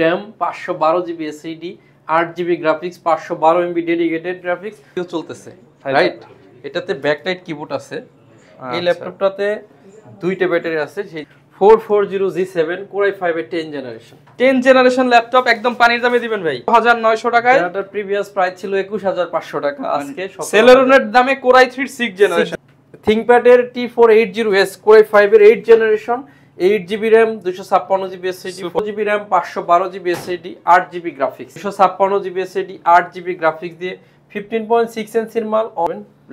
RAM 512 GB SSD 8 GB graphics 512 MB dedicated graphics চলতেছে right. এটাতে backlight keyboard আছে। এই ল্যাপটপটাতে দুইটা ব্যাটারি আছে। সেই 440G7 Core i5 এর 10 জেনারেশন ল্যাপটপ একদম পানির দামে দিবেন ভাই 1900 টাকায়। এটার প্রিভিয়াস প্রাইস ছিল 21500 টাকা, আজকে সেলেরনের দামে Core i3 6 জেনারেশন। ThinkPad এর T480S Core i5 এর 8 generation 8GB RAM 256GB SSD 4GB RAM 512GB SSD 8GB graphics 256GB SSD 8GB graphics দিয়ে 15.6 ইঞ্চির মাল।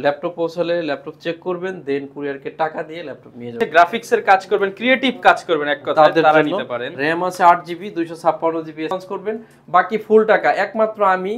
ল্যাপটপ পৌঁছালে ল্যাপটপ চেক করবেন, দেন কুরিয়ারকে টাকা দিয়ে ল্যাপটপ নিয়ে যাবেন। গ্রাফিক্সের কাজ করবেন, ক্রিয়েটিভ কাজ করবেন, এক কথায় তারা নিতে পারেন। RAM আছে 8GB 256GB করবেন, বাকি ফুল টাকা একমাত্র আমি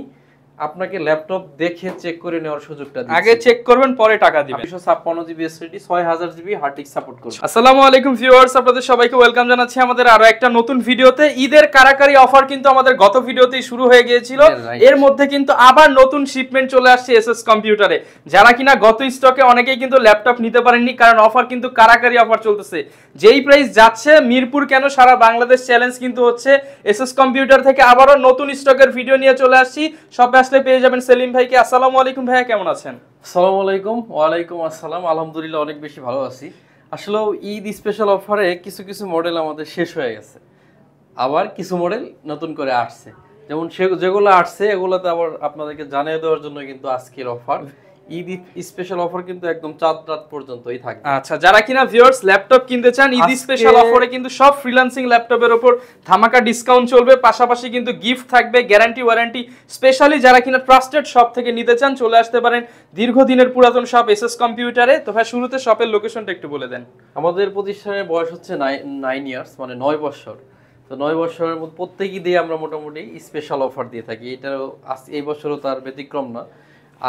আপনাকে ল্যাপটপ দেখে চেক করে নেওয়ার সুযোগটা দিচ্ছি। আগে চেক করবেন পরে টাকা দিবেন। 256GB SSD 6000GB hard disk support করবে। আসসালামু আলাইকুম ভিউয়ার্স, আপনাদের সবাইকে ওয়েলকাম জানাচ্ছি আমাদের আরো একটা নতুন ভিডিওতে। ঈদের কারাকারি অফার কিন্তু আমাদের গত ভিডিওতেই শুরু হয়ে গিয়েছিল। এর মধ্যে কিন্তু আবার নতুন শিপমেন্ট চলে আসছে এসএস কম্পিউটারে। যারা কিনা গত স্টকে অনেকেই কিন্তু ল্যাপটপ নিতে পারেননি, কারণ অফার কিন্তু কারাকারি অফার চলতেছে। যেই প্রাইস যাচ্ছে মিরপুর কেন সারা বাংলাদেশ চ্যালেঞ্জ কিন্তু হচ্ছে। এসএস কম্পিউটার থেকে আবারও নতুন স্টকের ভিডিও নিয়ে চলে আসছি। সব আসলে পেয়ে যাবেন সেলিম ভাইকে। আসসালামু আলাইকুম ভাইয়া, কেমন আছেন? আসসালামু আলাইকুম। ওয়ালাইকুম আসসালাম। আলহামদুলিল্লাহ অনেক বেশি ভালো আছি। আসলে ঈদ স্পেশাল অফারে কিছু কিছু মডেল আমাদের শেষ হয়ে গেছে, আবার কিছু মডেল নতুন করে আসছে। যেমন যেগুলো আসছে এগুলোতে আবার আপনাদেরকে জানিয়ে দেওয়ার জন্য কিন্তু আজকের অফার ঈদ স্পেশাল অফার কিন্তু একদম চাঁদ রাত পর্যন্তই থাকবে। আচ্ছা, যারা কিনা ভিউয়ার্স ল্যাপটপ কিনতে চান ঈদ স্পেশাল অফারে কিন্তু সব ফ্রিল্যান্সিং ল্যাপটপের উপর ধামাকা ডিসকাউন্ট চলবে, পাশাপাশি কিন্তু গিফট থাকবে, গ্যারান্টি ওয়ারেন্টি। স্পেশালি যারা কিনা ট্রাস্টেড শপ থেকে নিতে চান চলে আসতে পারেন দীর্ঘদিনের পুরাতন শপ এসএস কম্পিউটারে। তো ভাই শুরুতে শপের লোকেশনটা একটু বলে দেন। আমাদের প্রতিষ্ঠানের বয়স হচ্ছে 9 ইয়ার্স, মানে 9 বছর। তো 9 বছরের মধ্যে প্রত্যেক ঈদে আমরা মোটামুটি স্পেশাল অফার দিয়ে থাকি। এটাও এই বছরও তার ব্যতিক্রম না।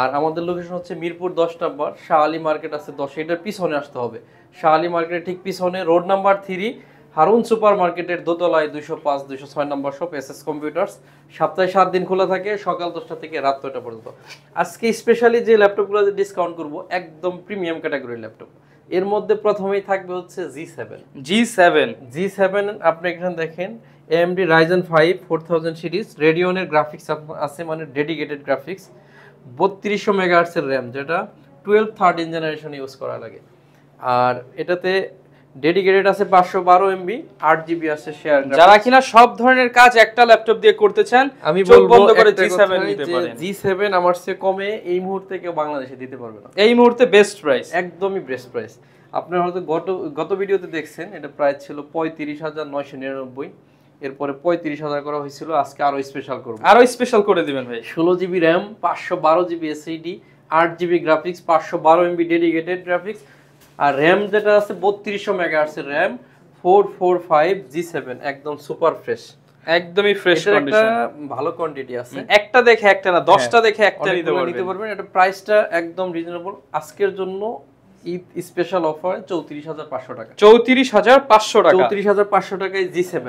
আর আমাদের লোকেশন হচ্ছে মিরপুর 10 নম্বর, শাহ আলী মার্কেট আছে 10, এটার পিছনে আসতে হবে। শাহ আলী মার্কেটের ঠিক পিছনে রোড নাম্বার 3 হারুন সুপার মার্কেটের দোতলায় 205 206 নম্বর শপ এসএস কম্পিউটার্স। সপ্তাহে 7 দিন খোলা থাকে, সকাল 10টা থেকে রাত 9টা পর্যন্ত। আজকে স্পেশালি যে ল্যাপটপগুলো ডিসকাউন্ট করব একদম প্রিমিয়াম ক্যাটাগরির ল্যাপটপ। এর মধ্যে প্রথমেই থাকবে হচ্ছে G7। আপনি এখানে দেখেন AMD Ryzen 5 4000 সিরিজ, রেডিয়নের গ্রাফিক্স আছে, মানে ডেডিকেটেড গ্রাফিক্স, 3200 মেগাহার্টজ এর RAM, যেটা 13 জেনারেশন ইউজ করা লাগে। আর এটাতে ডেডিকেটেড আছে 512 MB 8GB আছে শেয়ার। যারা কিনা সব ধরনের কাজ একটা ল্যাপটপ দিয়ে করতে চান আমি চোখ বন্ধ করে G7 নিতে পারেন। G7 আমার চেয়ে কমে এই মুহূর্তে কেউ বাংলাদেশে দিতে পারবে না। এই মুহূর্তে বেস্ট প্রাইস, একদমই বেস্ট প্রাইস। আপনারা হয়তো গত ভিডিওতে দেখছেন এটা প্রাইস ছিল 35,999, এরপরে 35,000 করা হয়েছিল। আজকে আরো স্পেশাল করব, আরো স্পেশাল করে দিবেন ভাই। 16GB RAM 512GB SSD 8GB graphics 512 MB dedicated graphics. আর RAM যেটা আছে 3200 মেগাহার্টজ এর RAM 445G7, একদম সুপার ফ্রেশ, একদমই ফ্রেশ কন্ডিশন। একটা ভালো কোয়ান্টিটি আছে, একটা দেখে একটা না 10টা দেখে একটা নিতে পারবেন। এটা প্রাইসটা একদম রিজনেবল। আজকের জন্য ঈদ স্পেশাল অফার 34,500 টাকা। 34,500 টাকা। 34,500 টাকায় G7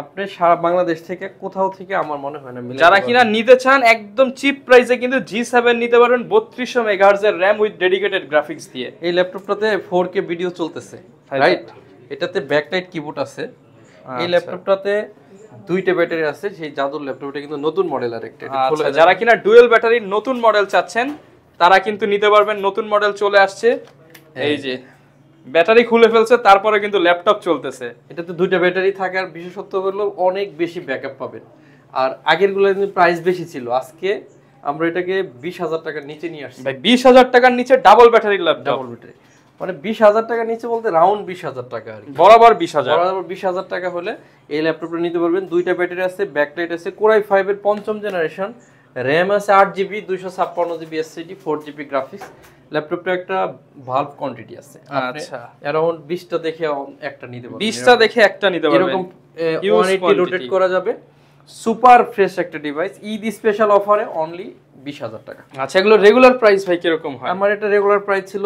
আপনি সারা বাংলাদেশ থেকে কোথাও থেকে আমার মনে হয় না মিলে। যারা কিনা নিতে চান একদম চিপ প্রাইসে কিন্তু G7 নিতে পারবেন 3200 মেগাহার্টজ এর RAM উইথ ডেডিকেটেড গ্রাফিক্স দিয়ে। এই ল্যাপটপটাতে 4K ভিডিও চলতেছে রাইট। এটাতে ব্যাকলাইট কিবোর্ড আছে। এই ল্যাপটপটাতে দুইটা ব্যাটারি আছে। সেই জাদুর ল্যাপটপটা কিন্তু নতুন মডেল আরেকটা। যারা কিনা ডুয়াল ব্যাটারির নতুন মডেল চাচ্ছেন তারা কিন্তু নিতে পারবেন। নতুন মডেল চলে আসছে, এই যে ব্যাটারি খুলে ফেলছে, তারপরে কিন্তু ল্যাপটপ চলতেছে। এটাতে দুইটা ব্যাটারি থাকার বিশেষত্ব হলো অনেক বেশি ব্যাকআপ পাবেন। আর আগের গুলো কিন্তু প্রাইস বেশি ছিল, আজকে আমরা এটাকে 20,000 টাকার নিচে নিয়ে আসছি। ভাই 20,000 টাকার নিচে ডাবল ব্যাটারির ল্যাপটপ। ডাবল ব্যাটারি মানে 20,000 টাকার নিচে বলতে রাউন্ড 20,000 টাকা আর কি। বরাবর 20,000। বরাবর 20,000 টাকা হলে এই ল্যাপটপটা নিতে পারবেন। দুইটা ব্যাটারি আছে, ব্যাকলাইট আছে, Core i5 এর 5ম জেনারেশন, RAM আছে 8GB 256GB SSD 4GB graphics. ল্যাপটপটা একটা ভালভ কোয়ান্টিটি আছে। আচ্ছা, अराउंड 20টা দেখে একটা নিতে পারবেন। 20টা দেখে একটা নিতে পারবেন। এরকম 180 রোটেট করা যাবে। সুপার ফ্রেশ একটা ডিভাইস। ঈদ স্পেশাল অফারে অনলি 20,000 টাকা। আচ্ছা, এগুলো রেগুলার প্রাইস ভাই কি রকম হয়? আমার এটা রেগুলার প্রাইস ছিল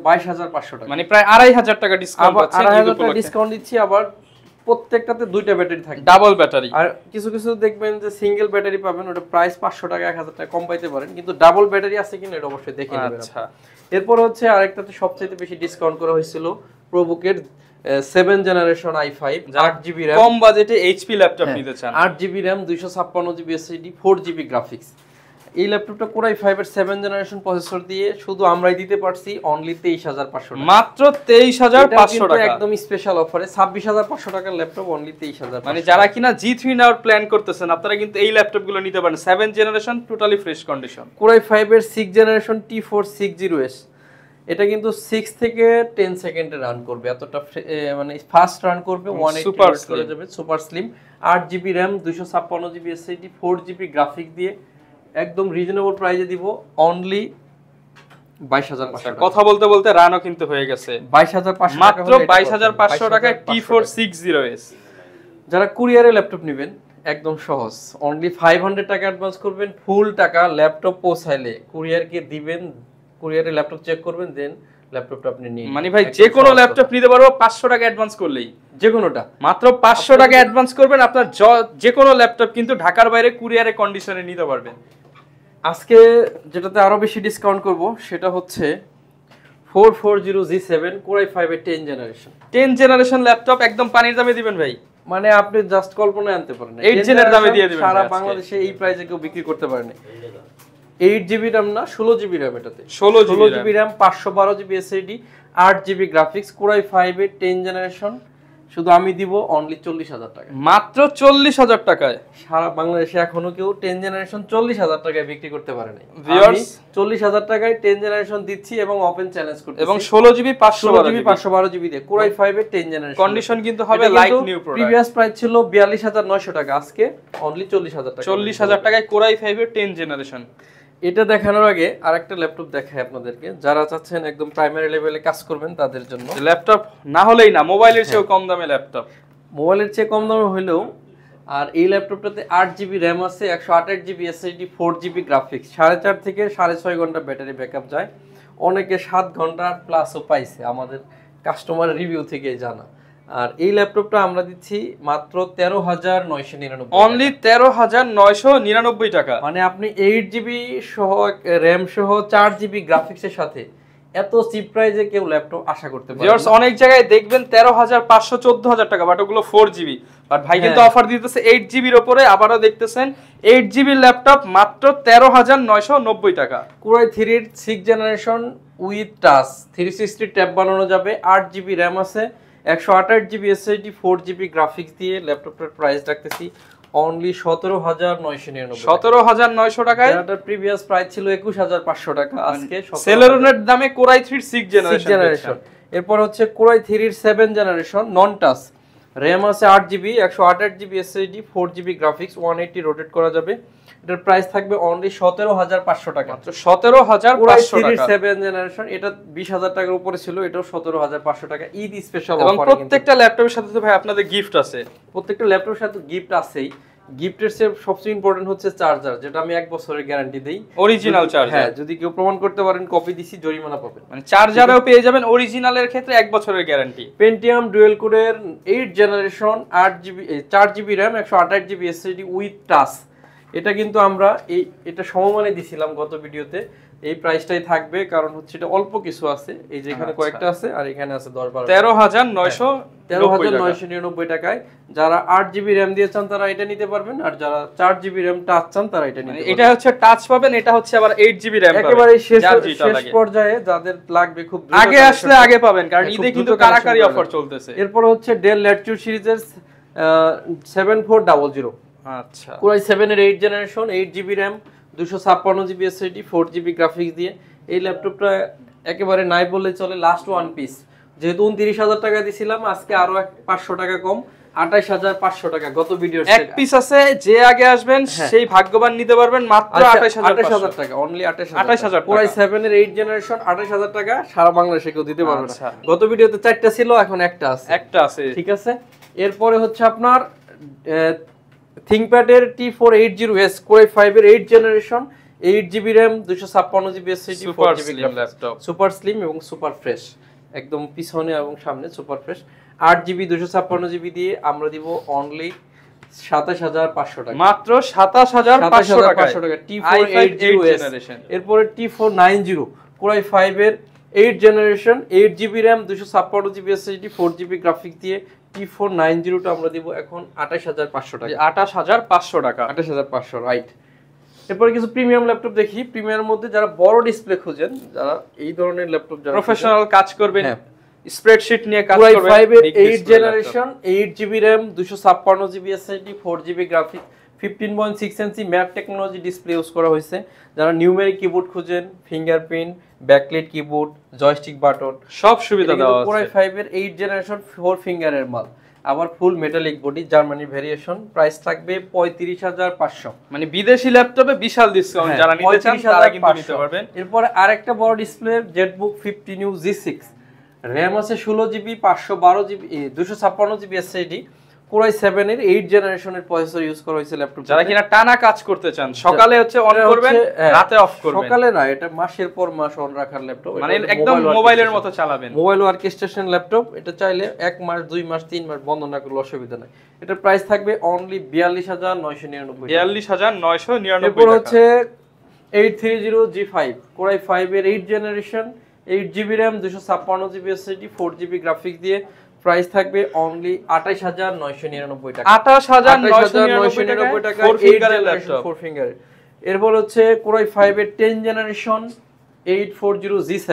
22,500 টাকা, মানে প্রায় 2,500 টাকা ডিসকাউন্ট পাচ্ছেন। 2,500 টাকা ডিসকাউন্ট দিচ্ছি। আবার প্রত্যেকটাতে দুইটা ব্যাটারি থাকবে, ডাবল ব্যাটারি। আর কিছু কিছু দেখবেন যে সিঙ্গেল ব্যাটারি পাবেন, ওটা প্রাইস 500 টাকা 1,000 টাকা কম পাইতে পারেন, কিন্তু ডাবল ব্যাটারি আছে কিনা এটা অবশ্যই দেখে নেবেন। আচ্ছা, এরপর হচ্ছে আরেকটাতে সবচেয়ে বেশি ডিসকাউন্ট করা হয়েছিল প্রোবুকের 7 জেনারেশন i5 8GB RAM, কম বাজেটে এইচপি ল্যাপটপ নিতে চান, 8GB RAM 256GB SSD 4GB graphics. এই ল্যাপটপটা Core i5 এর 7 জেনারেশন প্রসেসর দিয়ে শুধু আমরাই দিতে পারছি অনলি 23500 টাকা, মাত্র 23500 টাকা, একদম স্পেশাল অফারে 26500 টাকার ল্যাপটপ অনলি 23000। মানে যারা কিনা G3 নেওয়ার প্ল্যান করতেছেন আপনারা কিন্তু এই ল্যাপটপগুলো নিতে পারেন, 7 generation totally fresh condition. Core i5 এর 6 জেনারেশন T460S, এটা কিন্তু 6 থেকে 10 সেকেন্ডে রান করবে, এতটা মানে ফাস্ট রান করবে, 180 করে যাবে, super slim, 8GB RAM 256GB SSD 4GB graphics দিয়ে একদম রিজনেবল প্রাইসে দিব অনলি 22500 টাকা। কথা বলতে বলতে রানও কিন্তু হয়ে গেছে, 22500 টাকা, মাত্র 22500 টাকায় T460S। যারা কুরিয়ারে ল্যাপটপ নেবেন একদম সহজ, অনলি 500 টাকা অ্যাডভান্স করবেন, ফুল টাকা ল্যাপটপ পৌঁছাইলে কুরিয়ারকে দিবেন, কুরিয়ারে ল্যাপটপ চেক করবেন, দেন ল্যাপটপটা আপনি নিয়ে মানে ভাই যে কোনো ল্যাপটপ নিতে পারবো 500 টাকা অ্যাডভান্স করলেই, যে কোনোটা মাত্র 500 টাকা অ্যাডভান্স করবেন, আপনার যে কোনো ল্যাপটপ কিন্তু ঢাকার বাইরে কুরিয়ারে কন্ডিশনে নিতে পারবেন। আজকে যেটাতে আরো বেশি ডিসকাউন্ট করব সেটা হচ্ছে 440G7 Core i5 এর 10 জেনারেশন ল্যাপটপ একদম পানির দামে দিবেন ভাই, মানে আপনি জাস্ট কল্পনায় আনতে পারেন না, 8 জেনের দামে দিয়ে দিবেন, সারা বাংলাদেশে এই প্রাইসে কেউ বিক্রি করতে পারে না। 8GB RAM না 16GB RAM, এটাতে 16GB RAM 512GB SSD 8GB graphics, Core i5 এর 10 জেনারেশন, শুধু আমি দিব অনলি 40000 টাকা, মাত্র 40000 টাকায়। সারা বাংলাদেশে এখনো কেউ 10 জেনারেশন 40000 টাকায় বিক্রি করতে পারে নাই। ভিউয়ার্স 40000 টাকায় 10 জেনারেশন দিচ্ছি এবং ওপেন চ্যালেঞ্জ করতেছি, এবং 16GB 512GB দিয়ে Core i5 এর 10 জেনারেশন কন্ডিশন কিন্তু হবে like new product. Previous price ছিল 42900 টাকা, আজকে অনলি 40000 টাকা, 40000 টাকায় Core i5 এর 10 জেনারেশন। এটা দেখানোর আগে আরেকটা ল্যাপটপ দেখাই আপনাদেরকে, যারা চাচ্ছেন একদম প্রাইমারি লেভেলে কাজ করবেন তাদের জন্য। ল্যাপটপ না হলেই না, মোবাইলের চেয়েও কম দামে ল্যাপটপ, মোবাইলের চেয়ে কম দামে হলেও, আর এই ল্যাপটপটাতে 8GB RAM আছে, 128GB SSD 4GB গ্রাফিক্স, 4.5 থেকে 6.5 ঘন্টা ব্যাটারি ব্যাকআপ যায়, অনেকে 7 ঘন্টা প্লাসও পাইছে আমাদের কাস্টমার রিভিউ থেকে জানা। আর এই ল্যাপটপটা আমরা দিচ্ছি মাত্র 13999, অনলি 13999 টাকা, মানে আপনি 8GB সহ RAM সহ 4GB গ্রাফিক্সের সাথে এত চিপ প্রাইসে কেউ ল্যাপটপ আশা করতে পারে না। অনেক জায়গায় দেখবেন 13500 14000 টাকা, বাট ওগুলো 4GB, বাট ভাই কিন্তু অফার দিতেছে 8GB এর উপরে, আবারও দেখতেছেন 8GB ল্যাপটপ মাত্র 13990 টাকা। Core i3 এর 6 জেনারেশন উইথ টাচ 360 ট্যাব বানানো যাবে, 8GB RAM আছে, 128GB SSD 4GB গ্রাফিক্স দিয়ে ল্যাপটপটার প্রাইস রাখতেছি অনলি 17999, 17900 টাকায়। এটার প্রিভিয়াস প্রাইস ছিল 21500 টাকা, আজকে সেলেরনের দামে Core i3 6 জেনারেশন। এরপর হচ্ছে Core i3 এর 7 জেনারেশন নন টাচ, RAM আছে 8GB 128GB SSD 4GB graphics, 180 rotate করা যাবে, এটার প্রাইস থাকবে অনলি 17500 টাকা, মাত্র 17500 টাকা। 7 জেনারেশন, এটা 20000 টাকার উপরে ছিল, এটাও 17500 টাকা, ঈদ স্পেশাল অফার। এবং প্রত্যেকটা ল্যাপটপের সাথে তো ভাই আপনাদের গিফট আছে, প্রত্যেকটা ল্যাপটপের সাথে গিফট আছেই। গিফটের চেয়ে সবচেয়ে ইম্পর্টেন্ট হচ্ছে চার্জার, যেটা আমি 1 বছরের গ্যারান্টি দেই, অরিজিনাল চার্জার। হ্যাঁ, যদি কেউ প্রমাণ করতে পারেন কপি দিছি, জরিমানা পাবেন। মানে চার্জারও পেয়ে যাবেন অরিজিনালের ক্ষেত্রে 1 বছরের গ্যারান্টি। পেন্টিয়াম ডুয়েল কোরের 8 generation 8GB 4GB RAM 128GB SSD with touch, এটা কিন্তু আমরা এটা সমমানে দিছিলাম গত ভিডিওতে, এই প্রাইসটাই থাকবে, কারণ হচ্ছে এটা অল্প কিছু আছে, এই যে এখানে কয়েকটা আছে আর এখানে আছে 10-12, 13999 টাকায়। যারা 8GB RAM দিয়ে চান তারা এটা নিতে পারবেন, আর যারা 4GB RAM টাচ চান তারা এটা নিতে পারবেন। এটা হচ্ছে টাচ পাবেন, এটা হচ্ছে আবার 8GB RAM পাবেন, একেবারে শেষ পর্যায়ে যাদের লাগবে খুব দ্রুত আগে আসলে আগে পাবেন, কারণ ঈদে কিন্তু কারাকারি অফার চলতেছে। এরপর হচ্ছে ডেল ল্যাটিটিউড সিরিজের 7400, আচ্ছা, Core i7 এর 8 generation 8GB RAM 256GB SSD 4GB graphics দিয়ে এই ল্যাপটপটা একেবারে নাই বললে চলে, লাস্ট ওয়ান পিস, যেহেতু 29000 টাকা দিছিলাম, আজকে আরো 500 টাকা কম, 28500 টাকা গত ভিডিওর এক পিস আছে, যে আগে আসবেন সেই ভাগ্যবান নিতে পারবেন মাত্র 28000 টাকা, অনলি 28000 Core i7 এর 8 জেনারেশন 28000 টাকা, সারা বাংলাদেশে কেউ দিতে পারবে না। গত ভিডিওতে 4টা ছিল, এখন একটা আছে, ঠিক আছে। এরপরে হচ্ছে আপনার ThinkPad এর T480S Core i5 এর 8 generation 8GB RAM 256GB SSD 4GB laptop, super slim এবং সুপার ফ্রেশ, একদম পিছনে এবং সামনে সুপার ফ্রেশ, 8GB 256GB দিয়ে আমরা দিব অনলি 27500 টাকা, মাত্র 27500 টাকা T480S। এরপরে T490 Core i5 এর 8 generation 8GB RAM 256GB SSD 4GB graphic দিয়ে T490 টা আমরা দিব এখন 28500 টাকা। 28500 টাকা। 28500 রাইট। এরপরে কিছু প্রিমিয়াম ল্যাপটপ দেখি। প্রিমিয়ামের মধ্যে যারা বড় ডিসপ্লে খোঁজেন, যারা এই ধরনের ল্যাপটপ যারা প্রফেশনাল কাজ করবেন, স্প্রেডশিট নিয়ে কাজ Core করবেন, i5 এর 8 generation 8GB RAM 256GB SSD 4GB graphic 15.6 ইঞ্চি ম্যাট টেকনোলজি ডিসপ্লে ইউজ করা হয়েছে। যারা নিউমেরিক কিবোর্ড খোঁজেন, fingerprint, backlight keyboard, joystick button সব সুবিধা দেওয়া আছে। Core i5 এর 8 জেনারেশন 4 ফিঙ্গারের মাল, আবার ফুল metallic body, Germany variation, price থাকবে 35500। মানে বিদেশি ল্যাপটপে বিশাল ডিসকাউন্ট, যারা নিতে চান তারা কিন্তু নিতে পারবেন। এরপর আরেকটা বড় display Jetbook 50 new G6, RAM আছে 16GB 512GB 256GB SSD, Core i7 এর 8 জেনারেশনের প্রসেসর ইউজ করা হয়েছে ল্যাপটপ। যারা কিনা টানা কাজ করতে চান, সকালে হচ্ছে অন করবেন, রাতে অফ করবেন। সকালে না, এটা মাসের পর মাস অন রাখার ল্যাপটপ, মানে একদম মোবাইলের মতো চালাবেন। মোবাইল ওয়ার্কস্টেশন ল্যাপটপ, এটা চাইলে 1 মাস 2 মাস 3 মাস বন্ধ না করলে অসুবিধা নাই। এটার প্রাইস থাকবে অনলি 42999 42999 এরপর হচ্ছে 830G5 Core i5 এর 8 generation 8GB RAM 256GB SSD 4GB graphics দিয়ে প্রাইস থাকবে অনলি 28999 টাকা। 28999 টাকা 4 ফিঙ্গারের ল্যাপটপ, 4 ফিঙ্গারের। এরপর হচ্ছে Core i5 এর 10 generation 840G7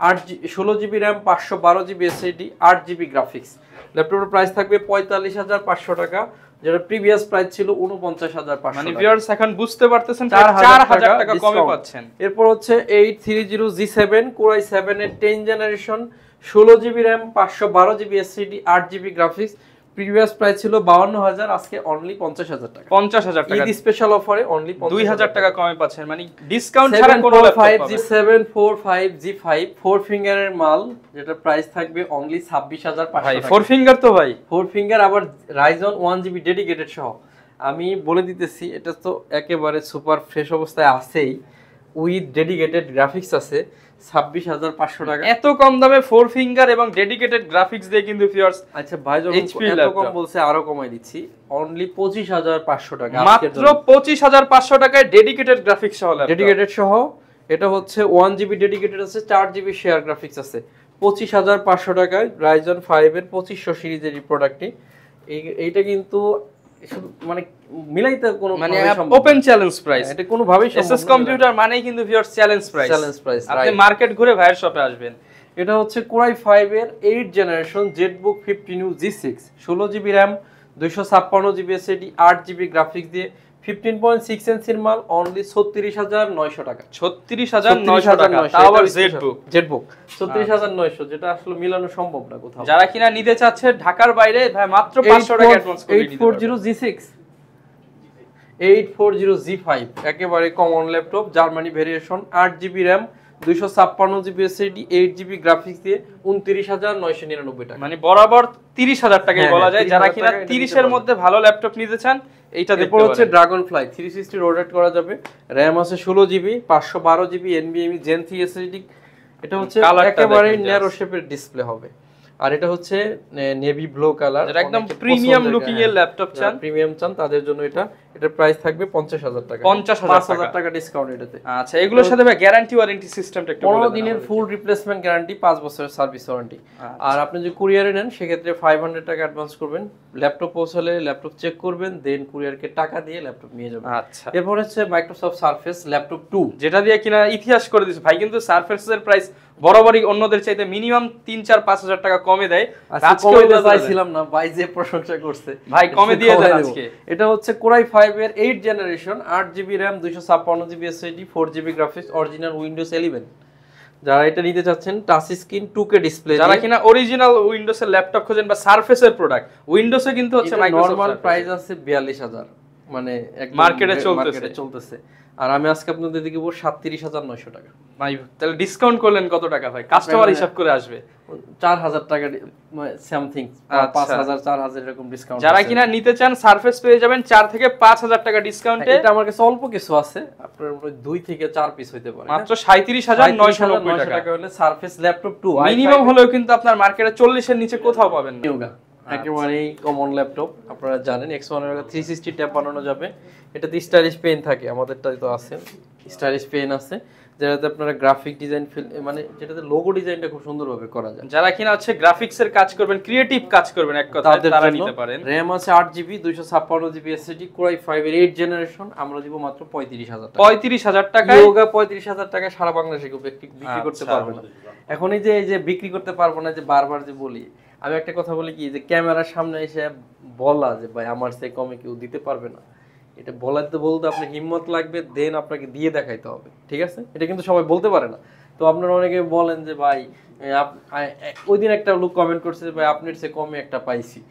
16GB RAM 512GB SSD 8GB graphics. ল্যাপটপের প্রাইস থাকবে 45500 টাকা, যেটা প্রিভিয়াস প্রাইস ছিল 49500। মানে ভিউয়ার্স এখন বুঝতে পারতেছেন 4000 টাকা কমে পাচ্ছেন। এরপর হচ্ছে 830G7 Core i7 এর 10 generation 16GB RAM 512GB SSD 8GB graphics, previous price ছিল 52000, আজকে অনলি 50000 টাকা। 50000 টাকা ঈদ স্পেশাল অফারে অনলি 2000 টাকা কমে পাচ্ছেন, মানে ডিসকাউন্ট ছাড়া কোনো ল্যাপটপ পাবেন। 745G7 4 ফিঙ্গারের মাল, যেটা প্রাইস থাকবে অনলি 26500 ভাই টাকা। 4 ফিঙ্গার তো ভাই 4 ফিঙ্গার, আবার Ryzen 1GB ডেডিকেটেড সহ। আমি বলে দিতেছি, এটা তো একেবারে সুপার ফ্রেশ অবস্থায় আছেই, উইথ ডেডিকেটেড গ্রাফিক্স আছে 26500 টাকা। এত কম দামে 4 ফিঙ্গার এবং ডেডিকেটেড গ্রাফিক্স দিয়ে কিন্তু ভিউয়ার্স। আচ্ছা ভাই, যখন এত কম বলছে আরো কমাই দিচ্ছি, অনলি 25500 টাকা, মাত্র 25500 টাকায় ডেডিকেটেড গ্রাফিক্স সহ ল্যাপটপ। ডেডিকেটেড সহ এটা হচ্ছে 1GB ডেডিকেটেড আছে, 4GB শেয়ার গ্রাফিক্স আছে। 25500 টাকায় Ryzen 5 এর 2500 সিরিজের এই প্রোডাক্টটি। এইটা কিন্তু মানে মিলাইতে কোনো মানে ওপেন চ্যালেঞ্জ প্রাইস, এটা কোনো ভাবেই এসএস কম্পিউটার মানেই কিন্তু ভিউয়ার্স চ্যালেঞ্জ প্রাইস। আপনি রাইট। মার্কেট ঘুরে ভাইয়ের শপে আসবেন। এটা হচ্ছে Core i5 এর 8 generation Jetbook 50 new G6 16GB RAM 256GB SSD 8GB graphics দিয়ে 15.6 ইঞ্চির মাল, অনলি 36900 টাকা। 36900 টাকা, তাও আবার জেটবুক 36900, যেটা আসলে মিলানো সম্ভব না কোথাও। যারা কিনা নিতে চাচ্ছে ঢাকার বাইরে, ভাই মাত্র 500 টাকা অ্যাডভান্স করে নিতে পারবেন। 840G6 840G5 একেবারে common laptop, Germany variation, 8GB RAM 256GB SSD 8GB graphics দিয়ে 29999 টাকা। মানে বরাবর 30000 টাকায় বলা যায়। যারা কিনা 30 এর মধ্যে ভালো ল্যাপটপ নিতে চান, এইটা দেখতে পারেন। হচ্ছে ড্রাগনফ্লাই 360 রোটেট করা যাবে, র‍্যাম আছে 16GB 512GB NVMe Gen 3 SSD। এটা হচ্ছে একেবারে ন্যারো শেপের ডিসপ্লে হবে, আর এটা হচ্ছে নেভি ব্লু কালার, যেটা একদম প্রিমিয়াম লুকিং এর ল্যাপটপ চান, প্রিমিয়াম চান তাদের জন্য এটা। এটার প্রাইস থাকবে 50000 টাকা, 50000 টাকা ডিসকাউন্ট এটাতে। আচ্ছা, এগুলোর সাথে ভাই গ্যারান্টি ওয়ারেন্টি সিস্টেমটা একটু বলে দেন। 15 দিনের ফুল রিপ্লেসমেন্ট গ্যারান্টি, 5 বছরের সার্ভিস ওয়ারেন্টি। আর আপনি যদি কুরিয়ারে নেন সেক্ষেত্রে 500 টাকা অ্যাডভান্স করবেন, ল্যাপটপ পৌঁছালে ল্যাপটপ চেক করবেন, দেন কুরিয়ারকে টাকা দিয়ে ল্যাপটপ নিয়ে যাবেন। আচ্ছা, এরপর হচ্ছে মাইক্রোসফট সারফেস ল্যাপটপ 2, যেটা দিয়ে কিনা ইতিহাস করে দিয়েছে ভাই। কিন্তু সারফেসের প্রাইস বরাবরই অন্যদের চাইতে মিনিমাম 3-4-5000 টাকা কমে দেয়। আজকে চাইছিলাম না ভাই, যে প্রশংসা করছে ভাই কমে দিয়ে দেন আজকে। এটা হচ্ছে Core i5 এর 8 generation 8GB RAM 256GB SSD 4GB graphics, original Windows 11। যারা এটা নিতে চাচ্ছেন, টাচ স্ক্রিন 2K ডিসপ্লে, যারা কিনা অরিজিনাল উইন্ডোজ এর ল্যাপটপ খোঁজেন বা সারফেসের প্রোডাক্ট, উইন্ডোজে কিন্তু হচ্ছে মাইক্রোসফট নরমাল প্রাইস আছে 42000, মানে একদম মার্কেটে চলতেছে। আর আমি আজকে আপনাদের দিকে বলবো 37900 টাকা। ভাই তাহলে ডিসকাউন্ট করলেন কত টাকা ভাই? কাস্টমার হিসাব করে আসবে 4000 টাকা সামথিং, 5000 4000 এরকম ডিসকাউন্ট। যারা কিনা নিতে চান সারফেস পেয়ে যাবেন 4 থেকে 5000 টাকা ডিসকাউন্টে। এটা আমার কাছে অল্প কিছু আছে, আপনার 2 থেকে 4 পিস হইতে পারে, মাত্র 37990 টাকা হলে সারফেস ল্যাপটপ 2 মিনিমাম হলেও কিন্তু আপনার মার্কেটে 40 এর নিচে কোথাও পাবেন না। একেবারেই কমন ল্যাপটপ, আপনারা জানেন X1 এর 360 ট্যাব বানানো যাবে। এটাতে স্টাইলিশ পেন থাকে, আমাদেরটাই তো আছে স্টাইলিশ পেন আছে, যেটাতে আপনারা গ্রাফিক ডিজাইন মানে যেটাতে লোগো ডিজাইনটা খুব সুন্দরভাবে করা যায়। যারা কিনা হচ্ছে গ্রাফিক্স এর কাজ করবেন, ক্রিয়েটিভ কাজ করবেন, এক কথায় তারা নিতে পারেন। RAM আছে 8GB 256GB SSD Core i5 এর 8 জেনারেশন, আমরা দিব মাত্র 35,000 টাকা। 35,000 টাকায় ইয়োগা 35,000 টাকায় সারা বাংলাদেশে কেউ বিক্রি করতে পারবে না। এখন এই যে বিক্রি করতে পারবো না, যে বারবার যে বলি, আমি একটা কথা বলি কি, যে ক্যামেরার সামনে এসে বলা যে ভাই আমার সে কমে কেউ দিতে পারবে না, এটা বলতে আপনার হিম্মত লাগবে, দেন আপনাকে দিয়ে দেখাইতে হবে, ঠিক আছে? এটা কিন্তু সবাই বলতে পারে না। তো আপনারা অনেকে বলেন যে ভাই ওই দিন একটা লোক কমেন্ট করছে যে ভাই আপনার সে কমে একটা পাইছি।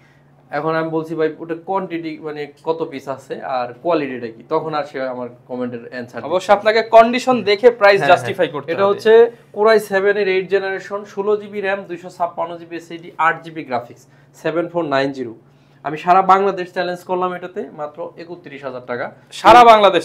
এখন আমি বলছি ভাই ওটা কোয়ান্টিটি মানে কত পিস আছে আর কোয়ালিটিটা কি, তখন আর সে আমার কমেন্টের অ্যানসার। অবশ্যই আপনাকে কন্ডিশন দেখে প্রাইস জাস্টিফাই করতে হবে। এটা হচ্ছে Core i7 এর 8 generation, 16GB RAM 256GB SSD 8GB graphics 7490। আমি সারা বাংলাদেশ চ্যালেঞ্জ করলাম এটাতে মাত্র 31,000 টাকা। সারা বাংলাদেশ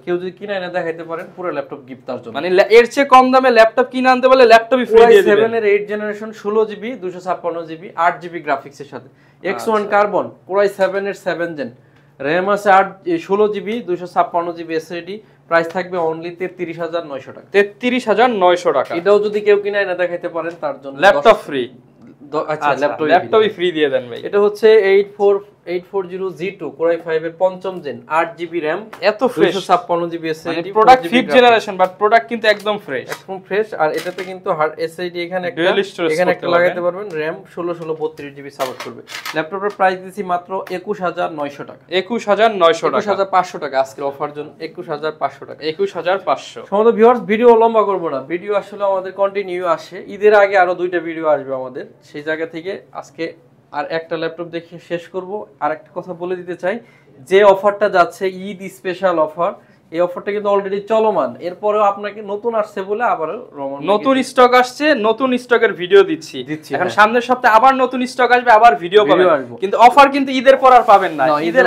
কেউ যদি কিনে এনে দেখাইতে পারেন পুরো ল্যাপটপ গিফট তার জন্য। মানে এর চেয়ে কম দামে ল্যাপটপ কিনে আনতে বলে ল্যাপটপই ফ্রি দিয়ে দিবেন। 7 এর 8 জেনারেশন 16GB 256GB 8GB গ্রাফিক্সের সাথে X1 কার্বন Core i7 এর 7 জেন, RAM আছে 16GB 256GB SSD, প্রাইস থাকবে অনলি 33,900 টাকা। 33,900 টাকা। এটাও যদি কেউ কিনে এনে দেখাইতে পারেন তার জন্য ল্যাপটপ ফ্রি। আচ্ছা ল্যাপটপই ফ্রি দিয়ে দেন ভাই। এটা হচ্ছে 8440G2 Core i5 এর 5ম জেন 8GB RAM, এত ফ্রেশ 256GB SSD, মানে product 5th generation but product কিন্তু একদম ফ্রেশ, একদম ফ্রেশ। আর এটাতে কিন্তু হার্ড SSD এখানে একটা লাগাইতে পারবেন, RAM 1632GB সাপোর্ট করবে। ল্যাপটপের প্রাইস দিছি মাত্র 21,900 টাকা। 21,900 টাকা, 21,500 টাকা আজকের অফার জন্য 21,500 টাকা। 21,500। সমস্ত ভিউয়ার্স, ভিডিও লম্বা করব না, ভিডিও আসলে আমাদের কন্টিনিউ আসে, ঈদের আগে আরো 2টা ভিডিও আসবে আমাদের, সেই জায়গা থেকে আজকে আর একটা ল্যাপটপ দেখে শেষ করব। আর একটা কথা বলে দিতে চাই, যে অফারটা যাচ্ছে ঈদ স্পেশাল অফার, এই অফারটা কিন্তু অলরেডি চলমান, এরপরেও আপনাকে নতুন আসছে বলে আবারও নতুন স্টক আসছে, নতুন স্টকের ভিডিও দিচ্ছি। এখন সামনের সপ্তাহে আবার নতুন স্টক আসবে, আবার ভিডিও পাবেন, কিন্তু অফার কিন্তু ঈদের পর আর পাবেন না, ঈদের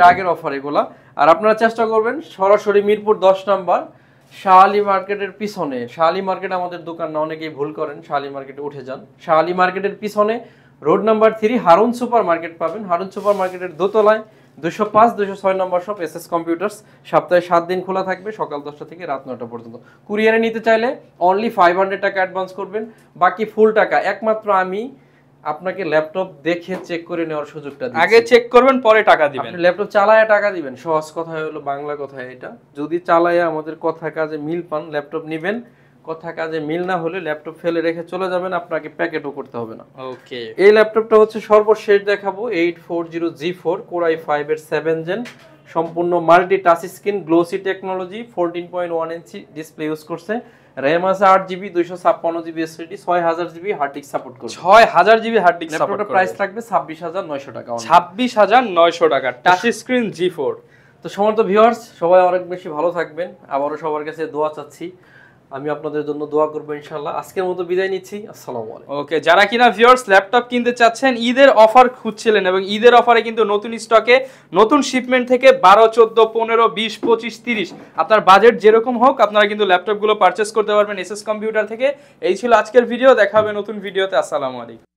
আগের অফার এগুলা। আর আপনারা চেষ্টা করবেন সরাসরি মিরপুর 10 নাম্বার শাহালি মার্কেটের পিছনে, শাহালি মার্কেট আমাদের দোকান না, অনেকেই ভুল করেন, শাহালি মার্কেটে উঠে যান, শাহালি মার্কেটের পিছনে road number 3 Harun super market পাবেন। হারুন সুপার মার্কেটের দোতলায় 205 206 নম্বর শপ SS কম্পিউটার্স, সপ্তাহে 7 দিন খোলা থাকবে, সকাল 10টা থেকে রাত 9টা পর্যন্ত। কুরিয়ারে নিতে চাইলে অনলি 500 টাকা অ্যাডভান্স করবেন, বাকি ফুল টাকা একমাত্র আমি আপনাকে ল্যাপটপ দেখে চেক করে নেওয়ার সুযোগটা দিচ্ছি। আগে চেক করবেন পরে টাকা দিবেন, আপনি ল্যাপটপ চালায়া টাকা দিবেন, সহজ কথায় হলো বাংলা কথায় এটা। যদি চালায়া আমাদের কথা কাজে মিল পান ল্যাপটপ নেবেন, কথা কাজে মিল না হলে ল্যাপটপ ফেলে রেখে চলে যাবেন, আপনাকে প্যাকেটও করতে হবে না। ওকে, এই ল্যাপটপটা হচ্ছে সর্বশেষ দেখাবো 840G4 Core i5 এর 7 জেন, সম্পূর্ণ multi touch screen glossy technology, 14.1 inch display use করছে, RAM আছে 8GB 256GB SSD, 6000GB hard disk support করবে। 6000GB হার্ড ডিস্ক সাপোর্ট করবে। প্রাইস থাকবে 26,900 টাকা। 26,900 টাকা টাচ স্ক্রিন G4। তো সমস্ত ভিউয়ার্স সবাই অনেক বেশি ভালো থাকবেন, আবারও সবার কাছে দোয়া চাচ্ছি, আমি আপনাদের জন্য দোয়া করব ইনশাআল্লাহ। আজকের মতো বিদায় নিচ্ছি, আসসালামু আলাইকুম। ওকে, যারা কিনা ভিউয়ার্স ল্যাপটপ কিনতে চাচ্ছেন, ঈদের অফার খুঁজছিলেন, এবং ঈদের অফারে কিন্তু নতুন স্টকে নতুন শিপমেন্ট থেকে 12, 14, 15, 20, 25, 30 আপনার বাজেট যেরকম হোক আপনারা কিন্তু ল্যাপটপগুলো পারচেজ করতে পারবেন SS কম্পিউটার থেকে। এই ছিল আজকের ভিডিও, দেখা হবে নতুন ভিডিওতে। আসসালামু আলাইকুম।